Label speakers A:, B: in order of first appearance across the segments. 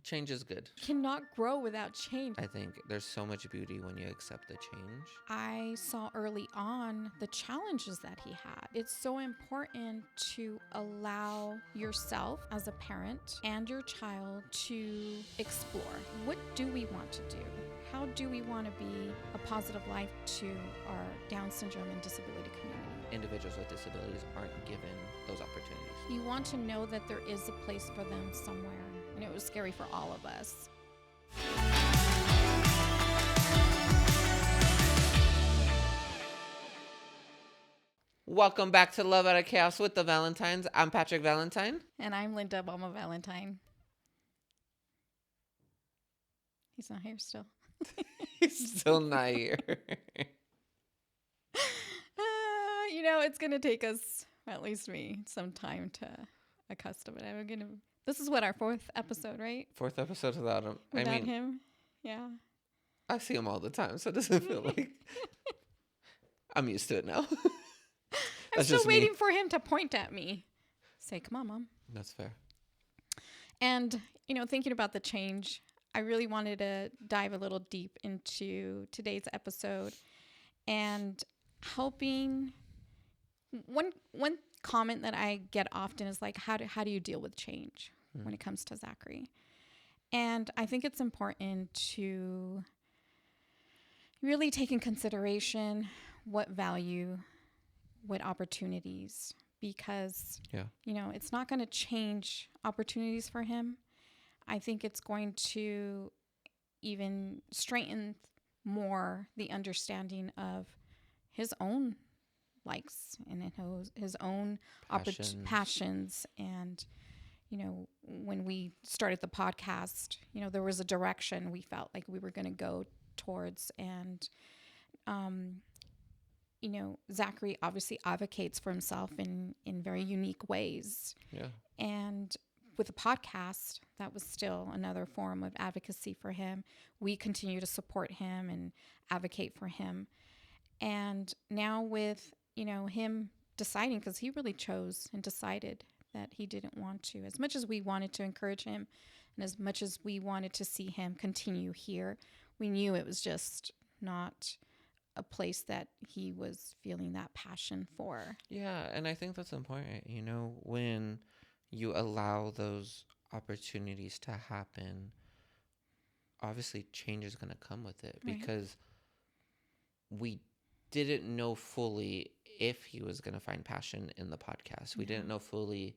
A: Change is good.
B: Cannot grow without change.
A: I think there's so much beauty when you accept the change.
B: I saw early on the challenges that he had. It's so important to allow yourself as a parent and your child to explore. What do we want to do? How do we want to be a positive life to our Down syndrome and disability community?
A: Individuals with disabilities aren't given those opportunities.
B: You want to know that there is a place for them somewhere. And it was scary for all of us.
A: Welcome back to Love Out of Chaos with the Valentines. I'm Patrick Valentine.
B: And I'm Linda Obama Valentine. He's not here still.
A: He's still not here.
B: It's going to take us, at least me, some time to accustom it. This is what, our fourth episode, right?
A: Fourth episode without him.
B: Without him? Yeah.
A: I see him all the time, so it doesn't feel like... I'm used to it now.
B: I'm still waiting for him to point at me. Say, come on, Mom.
A: That's fair.
B: And, thinking about the change, I really wanted to dive a little deep into today's episode and helping. One comment that I get often is like, how do you deal with change when it comes to Zachary? And I think it's important to really take in consideration what value, what opportunities, because, it's not going to change opportunities for him. I think it's going to even straighten more the understanding of his own likes and his own passions. And, when we started the podcast, there was a direction we felt like we were going to go towards. And, Zachary obviously advocates for himself in very unique ways.
A: Yeah.
B: And with the podcast, that was still another form of advocacy for him. We continue to support him and advocate for him. And now with, him deciding, because he really chose and decided that he didn't want to, as much as we wanted to encourage him and as much as we wanted to see him continue here, we knew it was just not a place that he was feeling that passion for.
A: Yeah, and I think that's important, when you allow those opportunities to happen, obviously change is going to come with it, because we didn't know fully if he was going to find passion in the podcast. We didn't know fully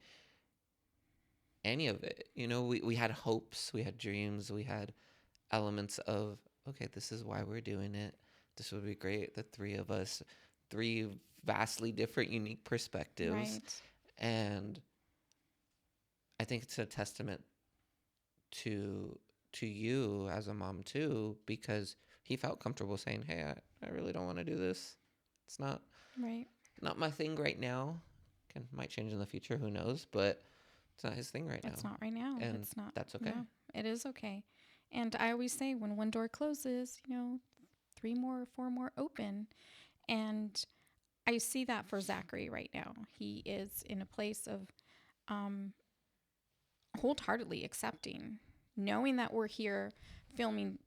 A: any of it. We had hopes, we had dreams, we had elements of, okay, this is why we're doing it. This would be great. The three of us, three vastly different, unique perspectives.
B: Right.
A: And I think it's a testament to you as a mom too, because he felt comfortable saying, hey, I really don't want to do this. It's not my thing right now. Might change in the future, who knows, but it's not his thing right now.
B: It's not right now.
A: And
B: it's not.
A: That's okay.
B: No, it is okay. And I always say, when one door closes, 3 more, 4 more open. And I see that for Zachary right now. He is in a place of wholeheartedly accepting, knowing that we're here filming,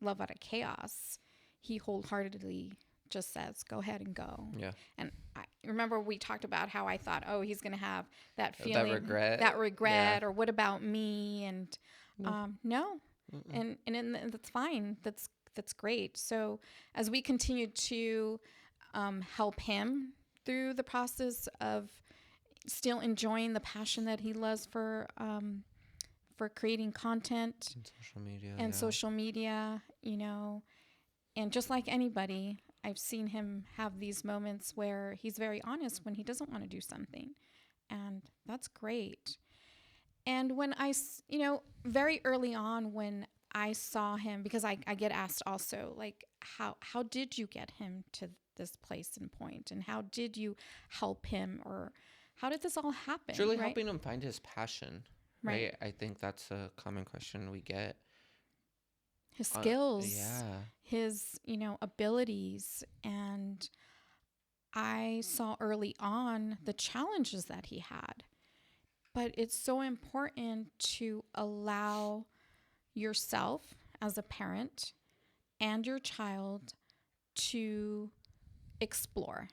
B: Love Out of Chaos. He wholeheartedly just says, go ahead and go.
A: Yeah.
B: And I remember we talked about how I thought, he's going to have that feeling,
A: that regret,
B: or what about me? And no. And that's fine. That's great. So as we continue to help him through the process of still enjoying the passion that he loves for creating content
A: and social media,
B: and just like anybody, I've seen him have these moments where he's very honest when he doesn't want to do something, and that's great. And when very early on when I saw him, because I get asked also, like, how did you get him to this place and point, and how did you help him, or how did this all happen?
A: It's really helping him find his passion, right? I think that's a common question we get.
B: His skills, his, abilities. And I saw early on the challenges that he had. But it's so important to allow yourself as a parent and your child to explore.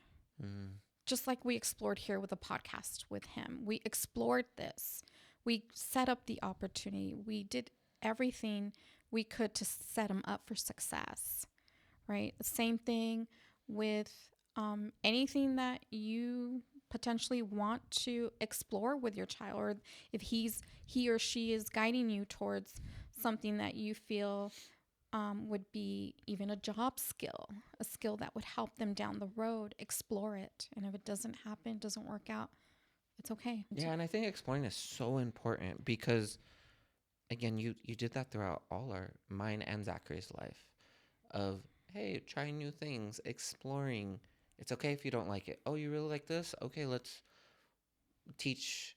B: Just like we explored here with a podcast with him. We explored this. We set up the opportunity. We did everything we could to set him up for success, right? The same thing with anything that you potentially want to explore with your child, or if he or she is guiding you towards something that you feel would be even a job skill, a skill that would help them down the road, explore it. And if it doesn't happen, doesn't work out, it's okay.
A: Yeah, and I think exploring is so important because, again, you did that throughout mine and Zachary's life of, hey, trying new things, exploring. It's okay if you don't like it. Oh, you really like this? Okay, let's teach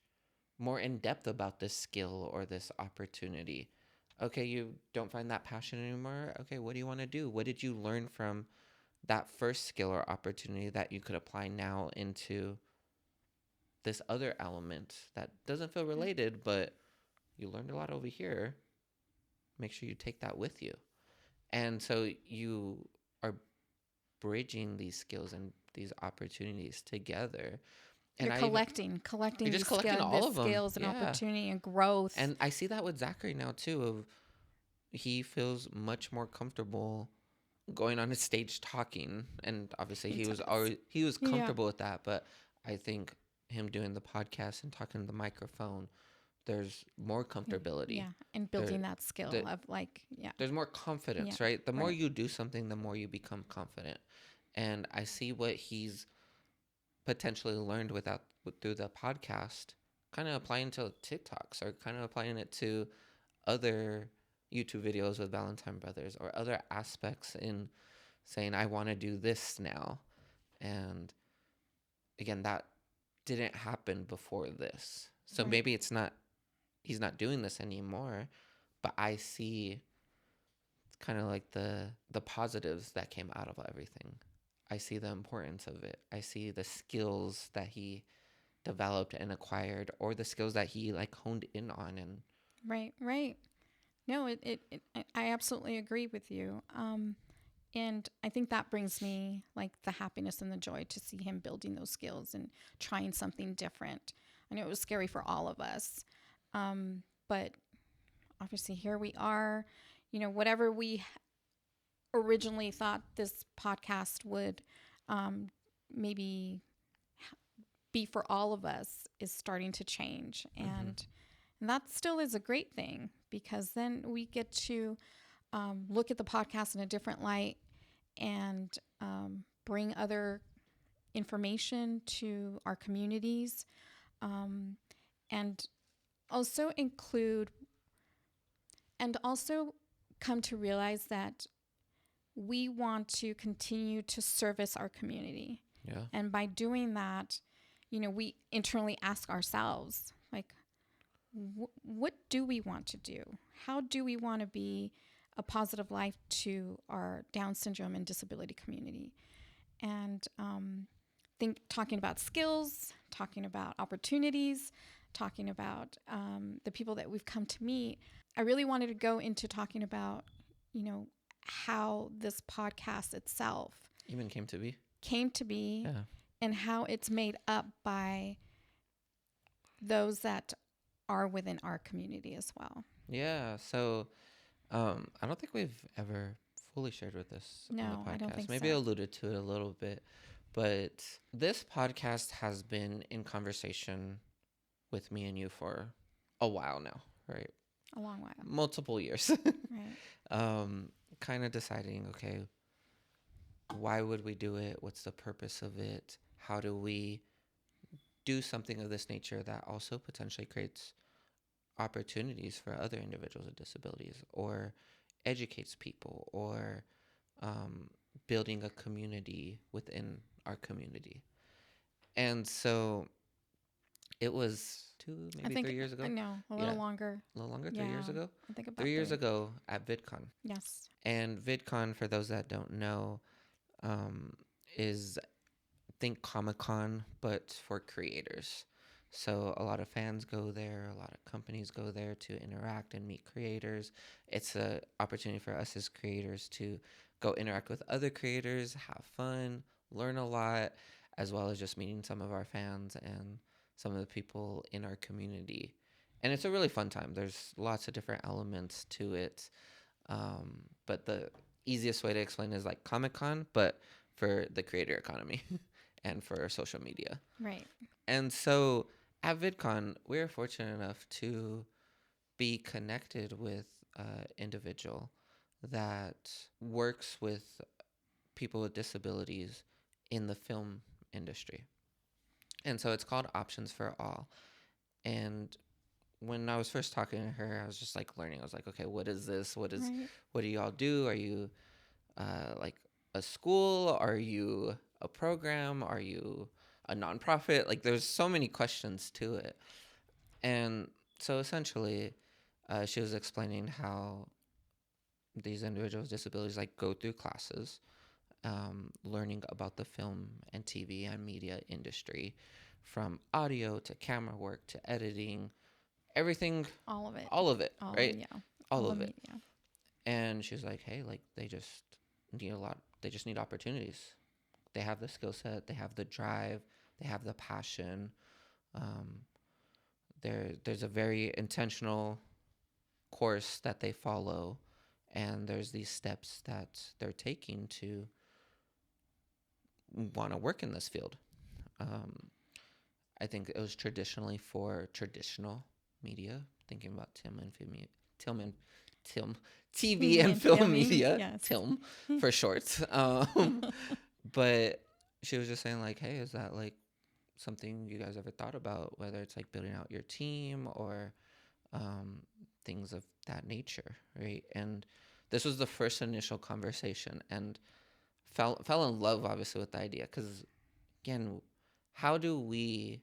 A: more in depth about this skill or this opportunity. Okay, you don't find that passion anymore. Okay, what do you want to do? What did you learn from that first skill or opportunity that you could apply now into this other element that doesn't feel related, but you learned a lot over here? Make sure you take that with you. And so you are bridging these skills and these opportunities together. And
B: You're collecting
A: just collecting all of them.
B: Skills and opportunity and growth.
A: And I see that with Zachary now too. Of he feels much more comfortable going on a stage talking, and obviously he was comfortable with that. But I think him doing the podcast and talking to the microphone, there's more comfortability.
B: Yeah, and building that skill of
A: There's more confidence, right? The more you do something, the more you become confident. And I see what he's potentially learned through the podcast, kind of applying to TikToks or kind of applying it to other YouTube videos with Valentine brothers or other aspects in saying, I want to do this now. And again, that didn't happen before this. So maybe he's not doing this anymore, but I see kind of like the positives that came out of everything. I see the importance of it. I see the skills that he developed and acquired, or the skills that he honed in on. And
B: right. No, I absolutely agree with you. And I think that brings me the happiness and the joy to see him building those skills and trying something different. I know it was scary for all of us. But obviously here we are, whatever we originally thought this podcast would maybe be for all of us is starting to change. And that still is a great thing, because then we get to look at the podcast in a different light and bring other information to our communities, and also come to realize that we want to continue to service our community.
A: Yeah.
B: And by doing that, we internally ask ourselves, what do we want to do? How do we want to be a positive life to our Down syndrome and disability community? And talking about skills, talking about opportunities, talking about the people that we've come to meet. I really wanted to go into talking about, how this podcast itself
A: even came to be.
B: Yeah. And how it's made up by those that are within our community as well.
A: Yeah. So I don't think we've ever fully shared with this on the podcast.
B: I don't think
A: Maybe
B: so.
A: alluded to it a little bit. But this podcast has been in conversation with me and you for a while now, right?
B: A long while.
A: Multiple years.
B: Right.
A: Kind of deciding, okay, why would we do it? What's the purpose of it? How do we do something of this nature that also potentially creates opportunities for other individuals with disabilities, or educates people, or building a community within our community? And so it was 3 years ago.
B: No, a little longer.
A: A little longer, 3 years ago?
B: I think about
A: 3 years ago at VidCon.
B: Yes.
A: And VidCon, for those that don't know, is, think Comic-Con, but for creators. So a lot of fans go there, a lot of companies go there to interact and meet creators. It's an opportunity for us as creators to go interact with other creators, have fun, learn a lot, as well as just meeting some of our fans and some of the people in our community. And it's a really fun time. There's lots of different elements to it. But the easiest way to explain is like Comic-Con, but for the creator economy and for social media.
B: Right.
A: And so at VidCon, we were fortunate enough to be connected with an individual that works with people with disabilities in the film industry. And so it's called Options for All. And when I was first talking to her, I was just like learning. I was like, okay, what is this? What do y'all do? Are you like a school? Are you a program? Are you a nonprofit? Like there's so many questions to it. And so essentially, she was explaining how these individuals with disabilities like go through classes, learning about the film and TV and media industry, from audio to camera work to editing, everything,
B: All of it.
A: right?
B: Yeah.
A: All of it.
B: Media.
A: And she's like, hey, like they just need a lot. They just need opportunities. They have the skill set. They have the drive. They have the passion. There's a very intentional course that they follow, and there's these steps that they're taking to want to work in this field. I think it was traditionally for traditional media, thinking about TV and film media,
B: yes.
A: TILM for short. But she was just saying like, hey, is that like something you guys ever thought about, whether it's like building out your team or things of that nature, right? And this was the first initial conversation, and fell in love obviously with the idea, because again, how do we,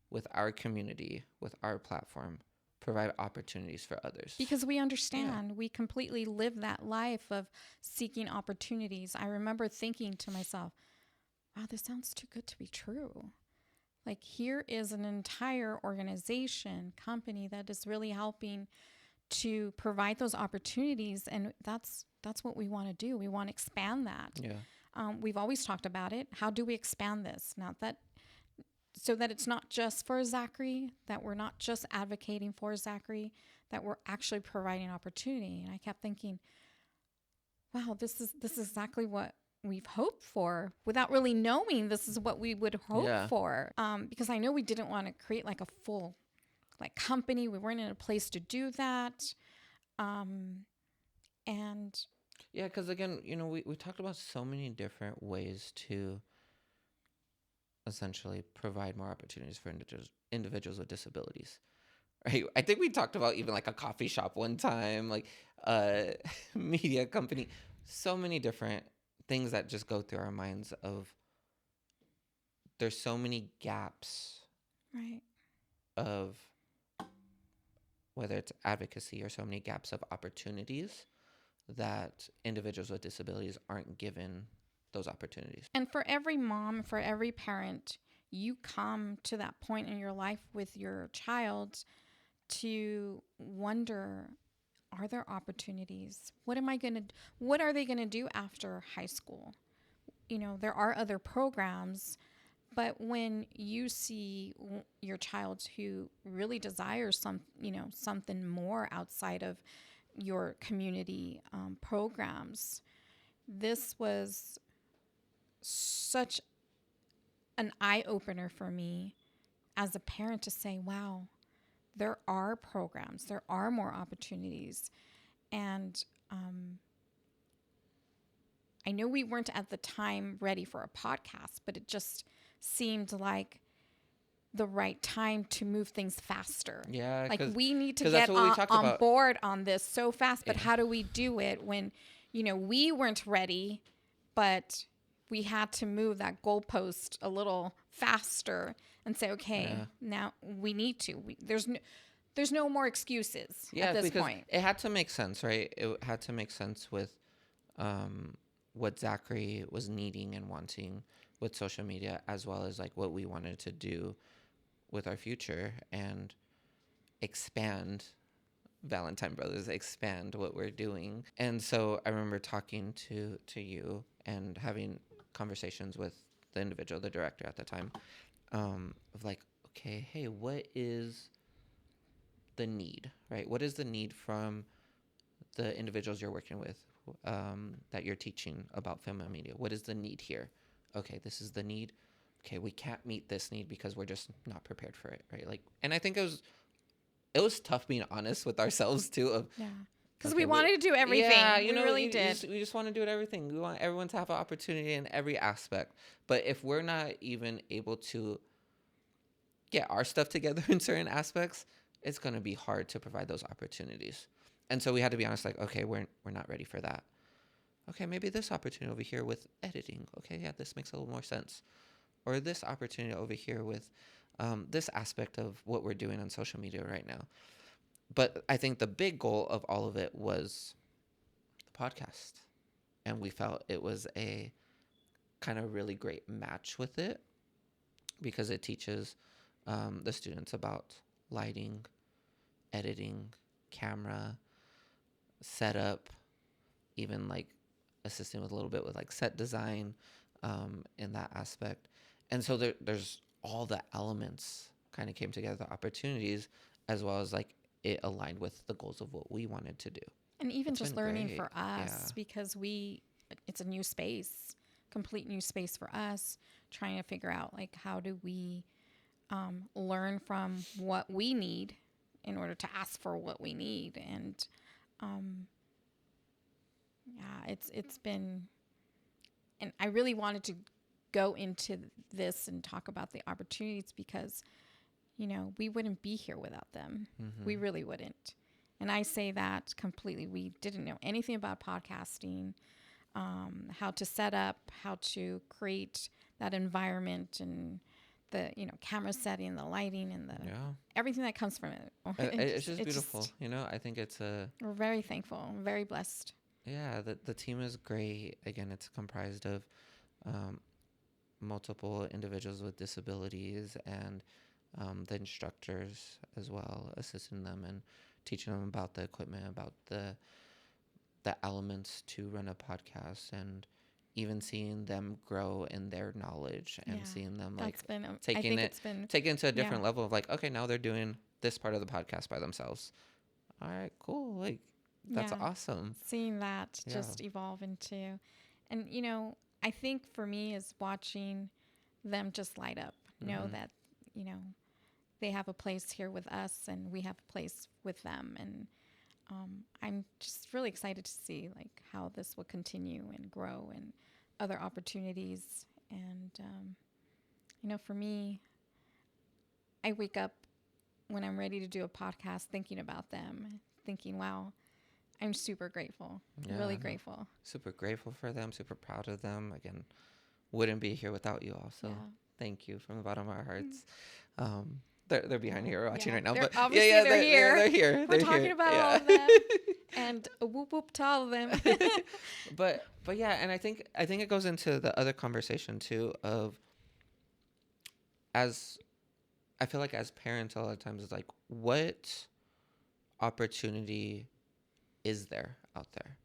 A: with our community, with our platform, provide opportunities for others?
B: Because we understand, we completely live that life of seeking opportunities. I remember thinking to myself, wow, this sounds too good to be true. Like here is an entire organization, company that is really helping to provide those opportunities, and that's what we want to do. We want to expand that.
A: Yeah.
B: We've always talked about it. How do we expand this? Not that so that it's not just for Zachary, that we're not just advocating for Zachary, that we're actually providing opportunity. And I kept thinking, wow, this is exactly what we've hoped for, without really knowing this is what we would hope for. Because I know we didn't want to create like a full like company. We weren't in a place to do that. And
A: yeah, because again, we talked about so many different ways to essentially provide more opportunities for individuals with disabilities, right? I think we talked about even like a coffee shop one time, like a media company, so many different things that just go through our minds of there's so many gaps,
B: right,
A: of whether it's advocacy or so many gaps of opportunities that individuals with disabilities aren't given those opportunities.
B: And for every mom, for every parent, you come to that point in your life with your child to wonder, are there opportunities? What are they going to do after high school? There are other programs, but when you see your child who really desires something more outside of your community programs, this was such an eye-opener for me as a parent to say, wow, there are programs, there are more opportunities. And I know we weren't at the time ready for a podcast, but it just seemed like the right time to move things faster.
A: Yeah,
B: like we need to get on board on this so fast, but how do we do it when, we weren't ready, but we had to move that goalpost a little faster and say, okay, now we need to. There's no more excuses at this point.
A: It had to make sense, right? It had to make sense with what Zachary was needing and wanting with social media, as well as like what we wanted to do with our future and expand Valentine Brothers, expand what we're doing. And so I remember talking to you and having conversations with the individual, the director at the time, of like, okay, hey, what is the need, right? What is the need from the individuals you're working with, that you're teaching about film and media? What is the need here? Okay, this is the need. Okay, we can't meet this need because we're just not prepared for it, right? Like, and I think it was tough being honest with ourselves too. Of
B: because we wanted to do everything. Yeah, we really did.
A: We just want to do everything. We want everyone to have an opportunity in every aspect. But if we're not even able to get our stuff together in certain aspects, it's going to be hard to provide those opportunities. And so we had to be honest, like, okay, we're not ready for that. Okay, maybe this opportunity over here with editing. Okay, yeah, this makes a little more sense. Or this opportunity over here with this aspect of what we're doing on social media right now. But I think the big goal of all of it was the podcast. And we felt it was a kind of really great match with it because it teaches the students about lighting, editing, camera, setup, even like assisting with a little bit with like set design in that aspect. And so there's all the elements kind of came together, the opportunities, as well as like it aligned with the goals of what we wanted to do.
B: And even just learning great. For us, because it's a new space, complete new space for us, trying to figure out like how do we learn from what we need in order to ask for what we need. And it's been, and I really wanted to go into this and talk about the opportunities because, you know, we wouldn't be here without them. Mm-hmm. We really wouldn't. And I say that completely. We didn't know anything about podcasting, how to set up, how to create that environment and the, you know, camera setting, the lighting and the everything that comes from it.
A: It's just beautiful. You know, I think we're
B: very thankful, very blessed.
A: Yeah, the team is great. Again, it's comprised of multiple individuals with disabilities and the instructors as well, assisting them and teaching them about the equipment, about the elements to run a podcast, and even seeing them grow in their knowledge and seeing them like taking it to a different level of like, okay, now they're doing this part of the podcast by themselves. All right, cool. Like, that's awesome.
B: Seeing that just evolve into, and you know, I think for me is watching them just light up, know that, you know, they have a place here with us and we have a place with them. And I'm just really excited to see like how this will continue and grow and other opportunities. And, you know, for me, I wake up when I'm ready to do a podcast thinking about them, thinking, wow, I'm super grateful, really grateful.
A: Super grateful for them, super proud of them. Again, wouldn't be here without you all. So thank you from the bottom of our hearts. They're behind here watching right now. But
B: obviously they're here.
A: They're here.
B: We're talking about all of them. And a whoop whoop to all of them.
A: but yeah, and I think it goes into the other conversation too of, as I feel like as parents a lot of times it's like, what opportunity is there out there,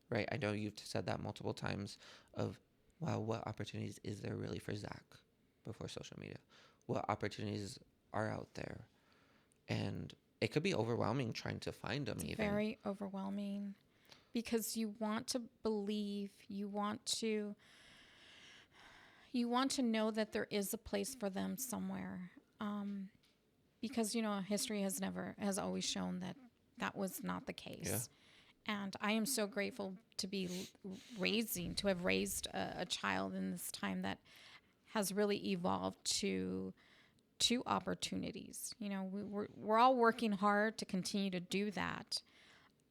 A: right? I know you've said that multiple times of, wow, what opportunities is there really for Zach before social media? What opportunities are out there? And it could be overwhelming trying to find them. It's even
B: very overwhelming because you want to believe, you want to know that there is a place for them somewhere. Because, you know, history has always shown that was not the case. Yeah. And I am so grateful to have raised a child in this time that has really evolved to opportunities. You know, we're all working hard to continue to do that.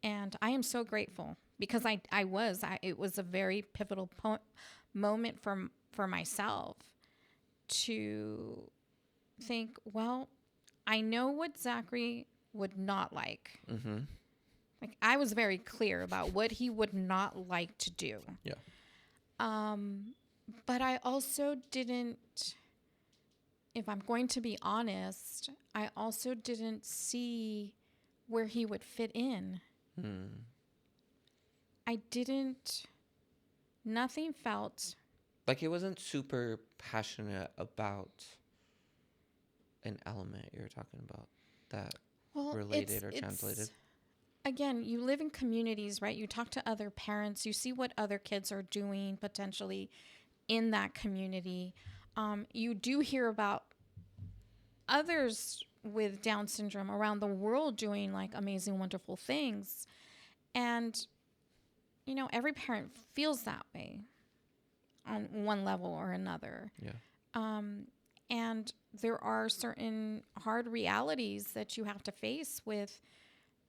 B: And I am so grateful because it was a very pivotal moment for myself to think, well, I know what Zachary would not like. Mm-hmm. Like, I was very clear about what he would not like to do. Yeah. But I also didn't if I'm going to be honest, I also didn't see where he would fit in. I didn't, nothing felt
A: like he wasn't super passionate about an element you're talking about that related or translated.
B: Again, you live in communities, right? You talk to other parents, you see what other kids are doing potentially in that community. You do hear about others with Down syndrome around the world doing like amazing, wonderful things. And, you know, every parent feels that way on one level or another.
A: Yeah.
B: And there are certain hard realities that you have to face with,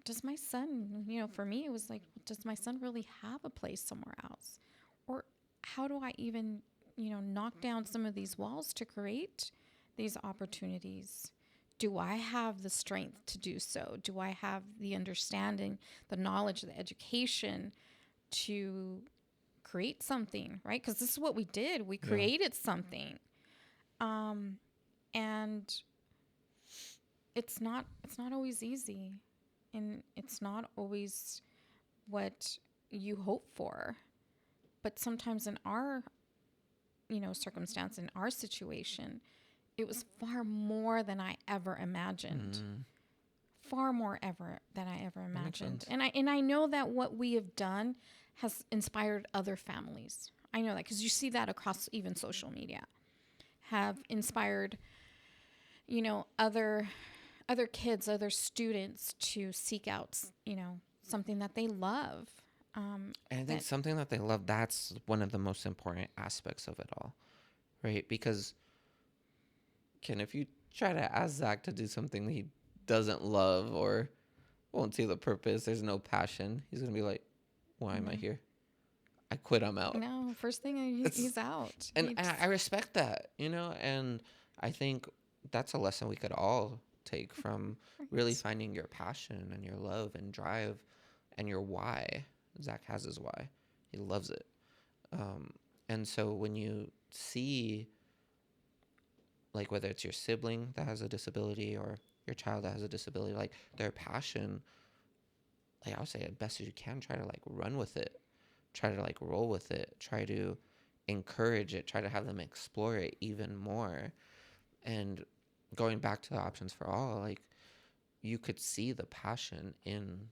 B: does my son, you know, for me, it was like, does my son really have a place somewhere else? Or how do I even, you know, knock down some of these walls to create these opportunities? Do I have the strength to do so? Do I have the understanding, the knowledge, the education to create something, right? Because this is what we did. We created something. And it's not always easy, and it's not always what you hope for. But sometimes in our, you know, circumstance, in our situation, it was far more than I ever imagined. Far more than I ever imagined. And I know that what we have done has inspired other families. I know that because you see that across even social media. Have inspired, you know, other kids, other students to seek out, you know, something that they love.
A: And I think something that they love, that's one of the most important aspects of it all, right? Because, if you try to ask Zach to do something that he doesn't love or won't see the purpose, there's no passion, he's going to be like, why am I here? I quit, I'm out.
B: No, first thing, he's out.
A: And I respect that, you know, and I think that's a lesson we could all take from really finding your passion and your love and drive and your why. Zach has his why. He loves it. And so when you see, like, whether it's your sibling that has a disability or your child that has a disability, like, their passion, like, I would say as best as you can, try to, like, run with it. Try to, like, roll with it. Try to encourage it. Try to have them explore it even more. And going back to the options for all, like, you could see the passion in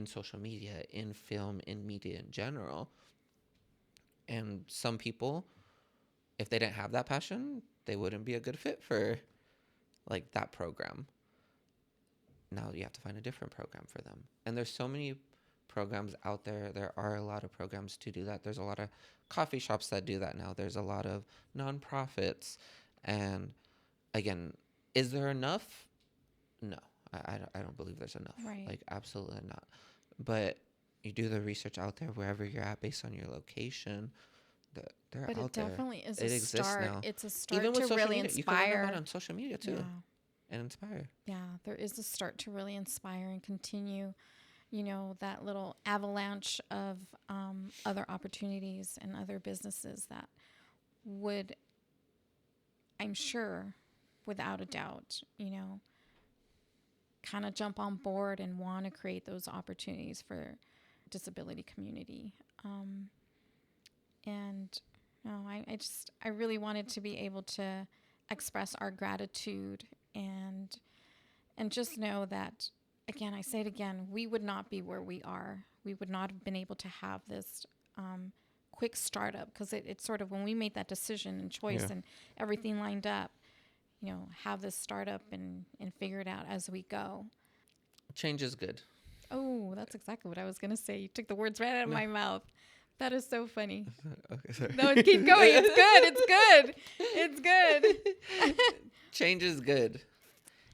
A: social media, in film, in media in general. And some people, if they didn't have that passion, they wouldn't be a good fit for, like, that program. Now you have to find a different program for them. And there's so many programs out there. There are a lot of programs to do that. There's a lot of coffee shops that do that now. There's a lot of nonprofits. And again, is there enough? No, I don't believe there's enough.
B: Right.
A: Like, absolutely not. But you do the research out there wherever you're at based on your location. They're
B: but
A: out
B: it
A: there.
B: definitely is
A: It
B: a
A: exists
B: start.
A: now.
B: It's a start
A: Even with
B: to
A: social
B: really
A: media, you can learn
B: inspire.
A: about it on social media too, and inspire.
B: Yeah, there is a start to really inspire and continue, you know, that little avalanche of other opportunities and other businesses that would, I'm sure, without a doubt, you know, kind of jump on board and want to create those opportunities for disability community. And no, I really wanted to be able to express our gratitude and just know that, again, I say it again, we would not be where we are. We would not have been able to have this quick startup, because it's sort of when we made that decision and choice and everything lined up, you know, have this startup and figure it out as we go.
A: Change is good.
B: Oh, that's exactly what I was going to say. You took the words right out of my mouth. That is so funny.
A: Okay, sorry.
B: No, keep going. It's good. It's good.
A: Change is good.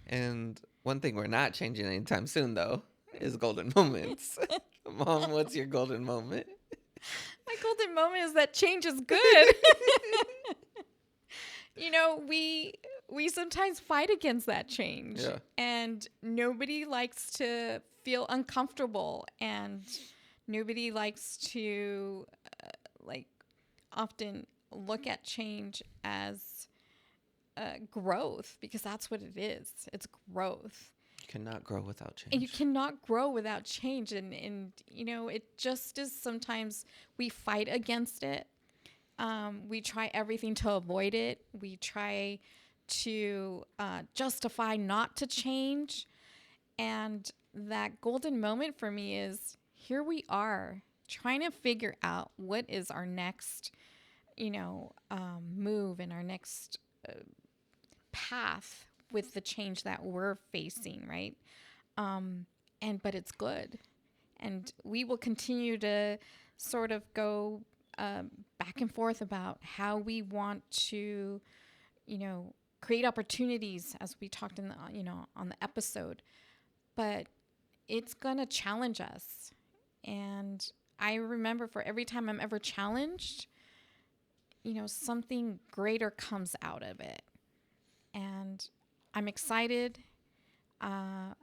A: And one thing we're not changing anytime soon, though, is golden moments. Mom, what's your golden moment?
B: My golden moment is that change is good. You know, we sometimes fight against that change.
A: Yeah.
B: And nobody likes to feel uncomfortable, and nobody likes to often look at change as growth, because that's what it is. It's growth.
A: You cannot grow without change.
B: And you cannot grow without change. And it just is, sometimes we fight against it. We try everything to avoid it. We try to justify not to change. And that golden moment for me is, here we are trying to figure out what is our next, move, and our next path with the change that we're facing, right? But it's good. And we will continue to sort of go back and forth about how we want to, create opportunities, as we talked in the, on the episode. But it's going to challenge us. And I remember, for every time I'm ever challenged, something greater comes out of it. And I'm excited. I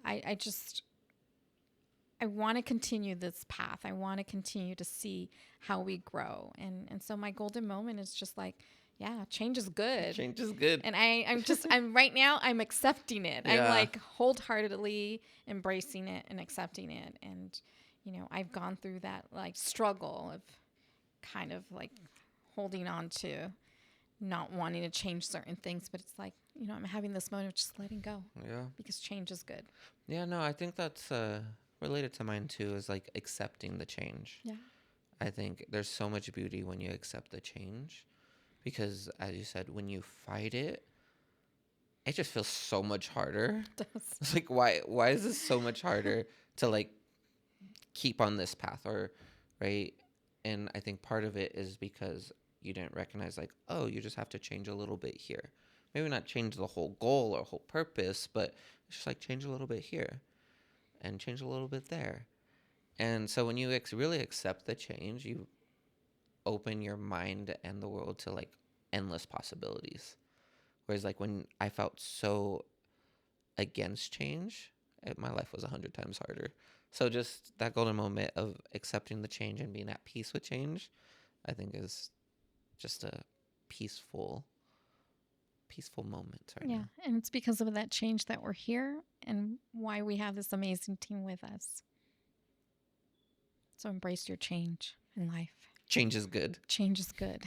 B: want to continue this path. I want to continue to see how we grow. And so my golden moment is just like, yeah, change is good.
A: Change is good.
B: And I'm right now, I'm accepting it.
A: Yeah.
B: I'm like wholeheartedly embracing it and accepting it. And, I've gone through that like struggle of kind of like holding on to not wanting to change certain things. But it's like, I'm having this moment of just letting go.
A: Yeah.
B: Because change is good.
A: Yeah, no, I think that's related to mine too, is like accepting the change.
B: Yeah.
A: I think there's so much beauty when you accept the change, because as you said, when you fight it, it just feels so much harder.
B: It does.
A: It's like, why is this so much harder to like keep on this path, or right? And I think part of it is because you didn't recognize, like, oh, you just have to change a little bit here. Maybe not change the whole goal or whole purpose, but it's just like change a little bit here and change a little bit there. And so when you really accept the change, you open your mind and the world to like endless possibilities. Whereas like when I felt so against change, my life was 100 times harder. So just that golden moment of accepting the change and being at peace with change, I think is just a peaceful moment right now.
B: And it's because of that change that we're here, and why we have this amazing team with us. So embrace your change in life.
A: Change is good.
B: Change is good.